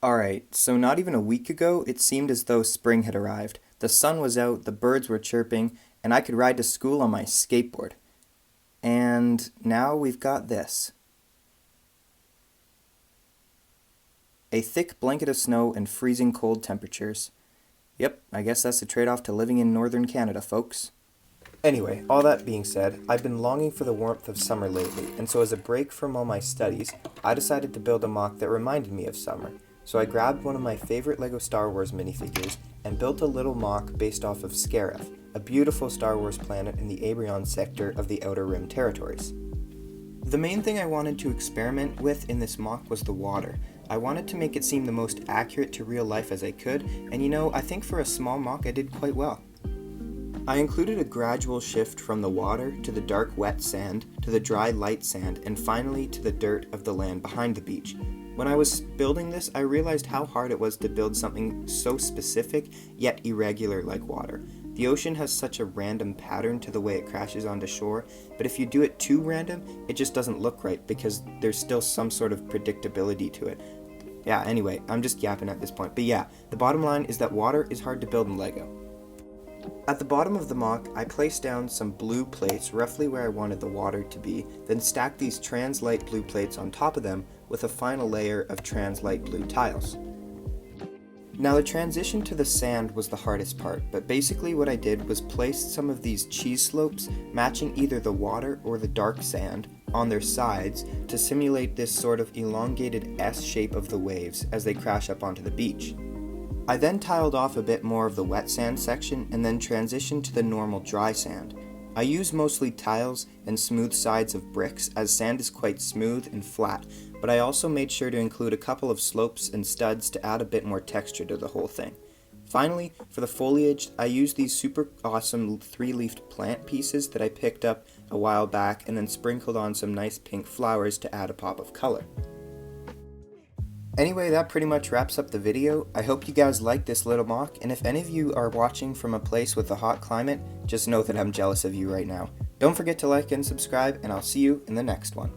Alright, so not even a week ago, it seemed as though spring had arrived. The sun was out, the birds were chirping, and I could ride to school on my skateboard. And now we've got this. A thick blanket of snow and freezing cold temperatures. Yep, I guess that's the trade-off to living in northern Canada, folks. Anyway, all that being said, I've been longing for the warmth of summer lately, and so as a break from all my studies, I decided to build a MOC that reminded me of summer. So I grabbed one of my favorite LEGO Star Wars minifigures and built a little MOC based off of Scarif, a beautiful Star Wars planet in the Abrion sector of the Outer Rim territories. The main thing I wanted to experiment with in this MOC was the water. I wanted to make it seem the most accurate to real life as I could, and I think for a small MOC I did quite well. I included a gradual shift from the water to the dark wet sand, to the dry light sand, and finally to the dirt of the land behind the beach. When I was building this, I realized how hard it was to build something so specific yet irregular like water. The ocean has such a random pattern to the way it crashes onto shore, but if you do it too random, it just doesn't look right because there's still some sort of predictability to it. Yeah, anyway, I'm just yapping at this point, but yeah, the bottom line is that water is hard to build in LEGO. At the bottom of the MOC, I placed down some blue plates roughly where I wanted the water to be, then stacked these trans-light blue plates on top of them with a final layer of trans-light blue tiles. Now the transition to the sand was the hardest part, but basically what I did was place some of these cheese slopes matching either the water or the dark sand on their sides to simulate this sort of elongated S shape of the waves as they crash up onto the beach. I then tiled off a bit more of the wet sand section and then transitioned to the normal dry sand. I use mostly tiles and smooth sides of bricks as sand is quite smooth and flat, but I also made sure to include a couple of slopes and studs to add a bit more texture to the whole thing. Finally, for the foliage, I used these super awesome 3-leafed plant pieces that I picked up a while back and then sprinkled on some nice pink flowers to add a pop of color. Anyway, that pretty much wraps up the video. I hope you guys liked this little MOC, and if any of you are watching from a place with a hot climate, just know that I'm jealous of you right now. Don't forget to like and subscribe, and I'll see you in the next one.